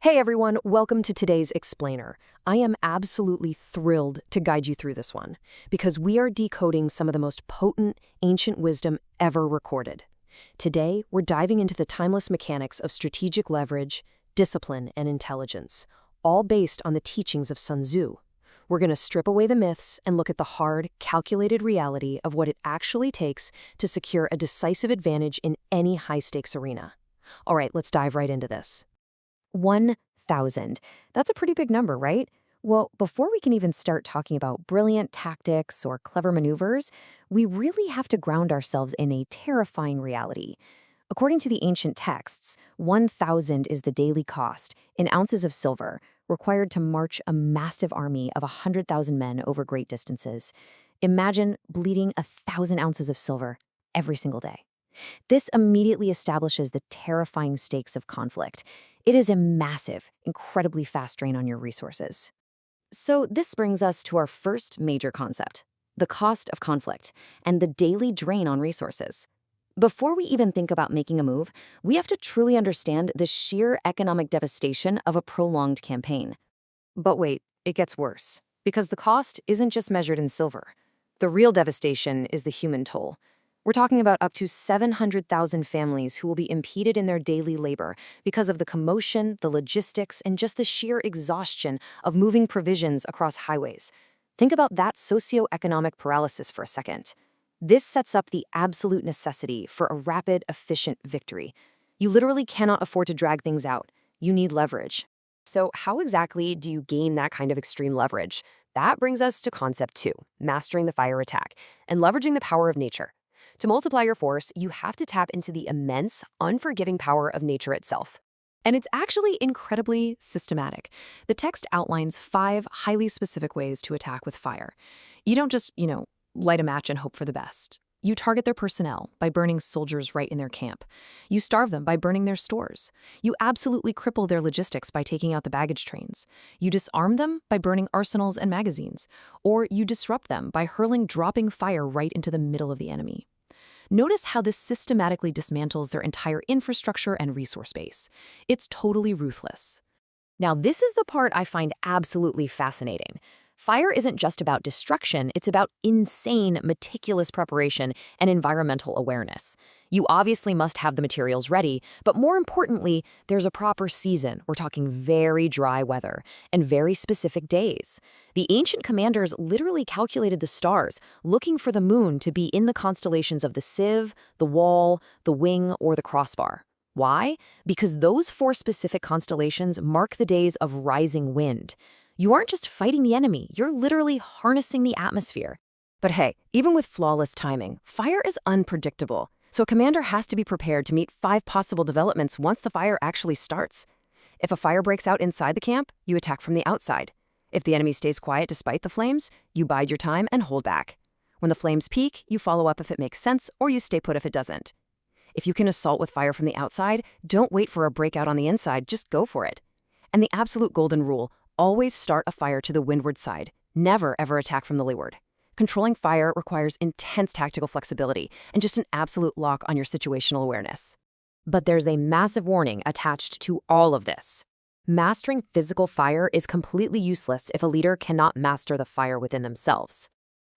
Hey everyone, welcome to today's Explainer. I am absolutely thrilled to guide you through this one, because we are decoding some of the most potent ancient wisdom ever recorded. Today, we're diving into the timeless mechanics of strategic leverage, discipline, and intelligence, all based on the teachings of Sun Tzu. We're going to strip away the myths and look at the hard, calculated reality of what it actually takes to secure a decisive advantage in any high-stakes arena. All right, let's dive right into this. 1,000. That's a pretty big number, right? Well, before we can even start talking about brilliant tactics or clever maneuvers, we really have to ground ourselves in a terrifying reality. According to the ancient texts, 1,000 is the daily cost, in ounces of silver, required to march a massive army of 100,000 men over great distances. Imagine bleeding 1,000 ounces of silver every single day. This immediately establishes the terrifying stakes of conflict. It is a massive, incredibly fast drain on your resources. So this brings us to our first major concept, the cost of conflict and the daily drain on resources. Before we even think about making a move, we have to truly understand the sheer economic devastation of a prolonged campaign. But wait, it gets worse, because the cost isn't just measured in silver. The real devastation is the human toll. We're talking about up to 700,000 families who will be impeded in their daily labor because of the commotion, the logistics, and just the sheer exhaustion of moving provisions across highways. Think about that socioeconomic paralysis for a second. This sets up the absolute necessity for a rapid, efficient victory. You literally cannot afford to drag things out. You need leverage. So how exactly do you gain that kind of extreme leverage? That brings us to concept 2, mastering the fire attack and leveraging the power of nature. To multiply your force, you have to tap into the immense, unforgiving power of nature itself. And it's actually incredibly systematic. The text outlines 5 highly specific ways to attack with fire. You don't just, light a match and hope for the best. You target their personnel by burning soldiers right in their camp. You starve them by burning their stores. You absolutely cripple their logistics by taking out the baggage trains. You disarm them by burning arsenals and magazines. Or you disrupt them by hurling dropping fire right into the middle of the enemy. Notice how this systematically dismantles their entire infrastructure and resource base. It's totally ruthless. Now, this is the part I find absolutely fascinating. Fire isn't just about destruction, it's about insane, meticulous preparation and environmental awareness. You obviously must have the materials ready, but more importantly, there's a proper season. We're talking very dry weather and very specific days. The ancient commanders literally calculated the stars, looking for the moon to be in the constellations of the sieve, the wall, the wing, or the crossbar. Why? Because those 4 specific constellations mark the days of rising wind. You aren't just fighting the enemy, you're literally harnessing the atmosphere. But hey, even with flawless timing, fire is unpredictable. So a commander has to be prepared to meet 5 possible developments once the fire actually starts. If a fire breaks out inside the camp, you attack from the outside. If the enemy stays quiet despite the flames, you bide your time and hold back. When the flames peak, you follow up if it makes sense, or you stay put if it doesn't. If you can assault with fire from the outside, don't wait for a breakout on the inside, just go for it. And the absolute golden rule: always start a fire to the windward side. Never, ever attack from the leeward. Controlling fire requires intense tactical flexibility and just an absolute lock on your situational awareness. But there's a massive warning attached to all of this. Mastering physical fire is completely useless if a leader cannot master the fire within themselves.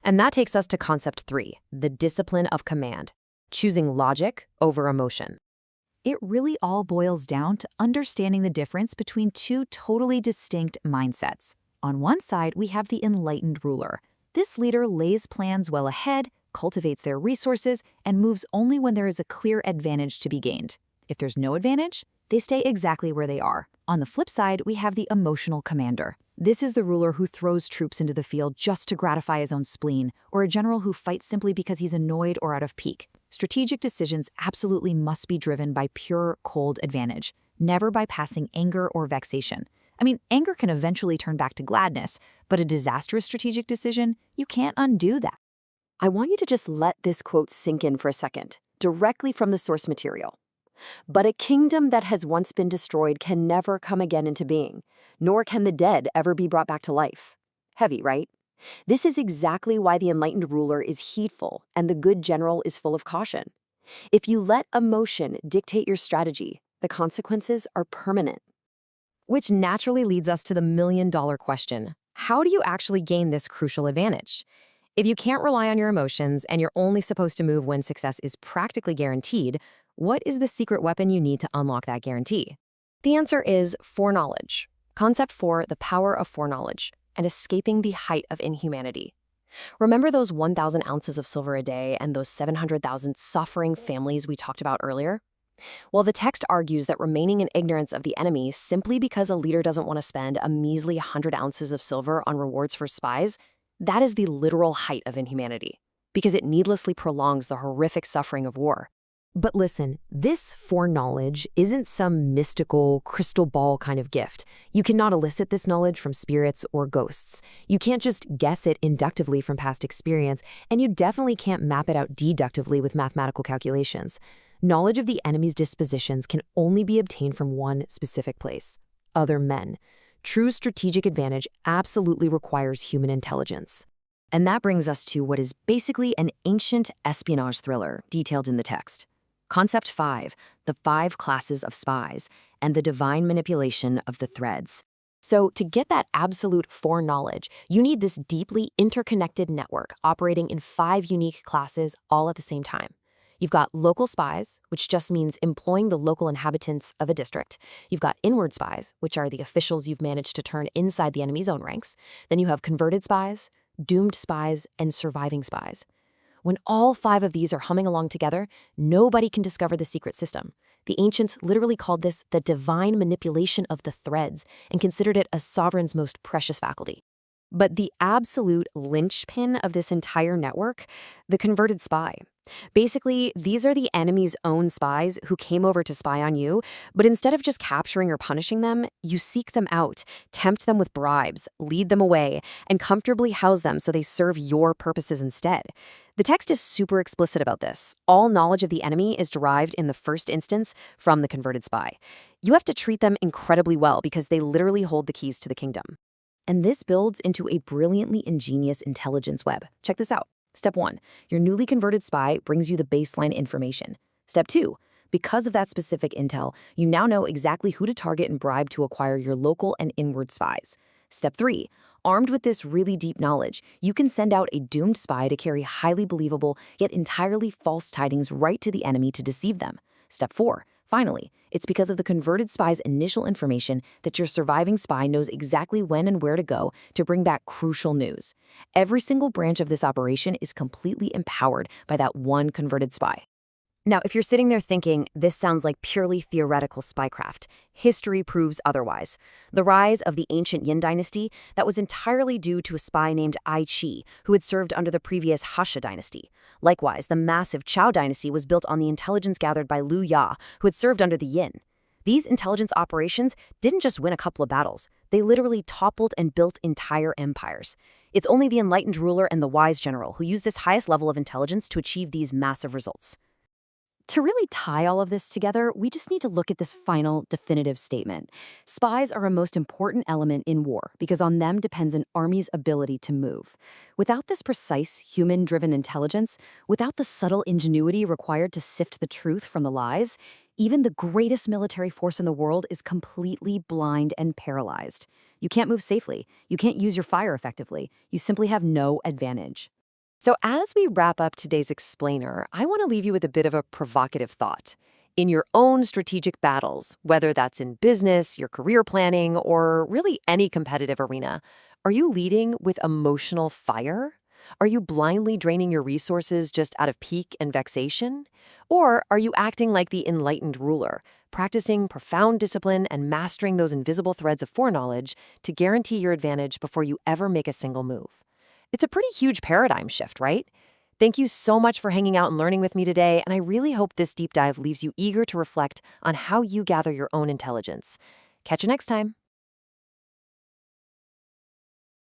And that takes us to concept 3, the discipline of command, choosing logic over emotion. It really all boils down to understanding the difference between 2 totally distinct mindsets. On one side, we have the enlightened ruler. This leader lays plans well ahead, cultivates their resources, and moves only when there is a clear advantage to be gained. If there's no advantage, they stay exactly where they are. On the flip side, we have the emotional commander. This is the ruler who throws troops into the field just to gratify his own spleen, or a general who fights simply because he's annoyed or out of pique. Strategic decisions absolutely must be driven by pure, cold advantage, never by passing anger or vexation. I mean, anger can eventually turn back to gladness, but a disastrous strategic decision, you can't undo that. I want you to just let this quote sink in for a second, directly from the source material. But a kingdom that has once been destroyed can never come again into being, nor can the dead ever be brought back to life. Heavy, right? This is exactly why the enlightened ruler is heedful and the good general is full of caution. If you let emotion dictate your strategy, the consequences are permanent. Which naturally leads us to the million-dollar question. How do you actually gain this crucial advantage? If you can't rely on your emotions and you're only supposed to move when success is practically guaranteed, what is the secret weapon you need to unlock that guarantee? The answer is foreknowledge. Concept 4, the power of foreknowledge, and escaping the height of inhumanity. Remember those 1,000 ounces of silver a day and those 700,000 suffering families we talked about earlier? Well, the text argues that remaining in ignorance of the enemy simply because a leader doesn't want to spend a measly 100 ounces of silver on rewards for spies, that is the literal height of inhumanity, because it needlessly prolongs the horrific suffering of war. But listen, this foreknowledge isn't some mystical, crystal ball kind of gift. You cannot elicit this knowledge from spirits or ghosts. You can't just guess it inductively from past experience, and you definitely can't map it out deductively with mathematical calculations. Knowledge of the enemy's dispositions can only be obtained from one specific place: other men. True strategic advantage absolutely requires human intelligence. And that brings us to what is basically an ancient espionage thriller detailed in the text. Concept 5, the 5 classes of spies, and the divine manipulation of the threads. So to get that absolute foreknowledge, you need this deeply interconnected network operating in 5 unique classes all at the same time. You've got local spies, which just means employing the local inhabitants of a district. You've got inward spies, which are the officials you've managed to turn inside the enemy's own ranks. Then you have converted spies, doomed spies, and surviving spies. When all 5 of these are humming along together, nobody can discover the secret system. The ancients literally called this the divine manipulation of the threads and considered it a sovereign's most precious faculty. But the absolute linchpin of this entire network, the converted spy. Basically, these are the enemy's own spies who came over to spy on you, but instead of just capturing or punishing them, you seek them out, tempt them with bribes, lead them away, and comfortably house them so they serve your purposes instead. The text is super explicit about this. All knowledge of the enemy is derived in the first instance from the converted spy. You have to treat them incredibly well because they literally hold the keys to the kingdom. And this builds into a brilliantly ingenious intelligence web. Check this out. Step 1, your newly converted spy brings you the baseline information. Step 2, because of that specific intel, you now know exactly who to target and bribe to acquire your local and inward spies. Step 3, armed with this really deep knowledge, you can send out a doomed spy to carry highly believable yet entirely false tidings right to the enemy to deceive them. Step 4, finally, it's because of the converted spy's initial information that your surviving spy knows exactly when and where to go to bring back crucial news. Every single branch of this operation is completely empowered by that one converted spy. Now, if you're sitting there thinking, this sounds like purely theoretical spycraft, history proves otherwise. The rise of the ancient Yin dynasty, that was entirely due to a spy named Ai Qi, who had served under the previous Hasha dynasty. Likewise, the massive Chao dynasty was built on the intelligence gathered by Liu Ya, who had served under the Yin. These intelligence operations didn't just win a couple of battles. They literally toppled and built entire empires. It's only the enlightened ruler and the wise general who use this highest level of intelligence to achieve these massive results. To really tie all of this together, we just need to look at this final, definitive statement. Spies are a most important element in war because on them depends an army's ability to move. Without this precise, human-driven intelligence, without the subtle ingenuity required to sift the truth from the lies, even the greatest military force in the world is completely blind and paralyzed. You can't move safely. You can't use your fire effectively. You simply have no advantage. So as we wrap up today's explainer, I want to leave you with a bit of a provocative thought. In your own strategic battles, whether that's in business, your career planning, or really any competitive arena, are you leading with emotional fire? Are you blindly draining your resources just out of pique and vexation? Or are you acting like the enlightened ruler, practicing profound discipline and mastering those invisible threads of foreknowledge to guarantee your advantage before you ever make a single move? It's a pretty huge paradigm shift, right? Thank you so much for hanging out and learning with me today, and I really hope this deep dive leaves you eager to reflect on how you gather your own intelligence. Catch you next time.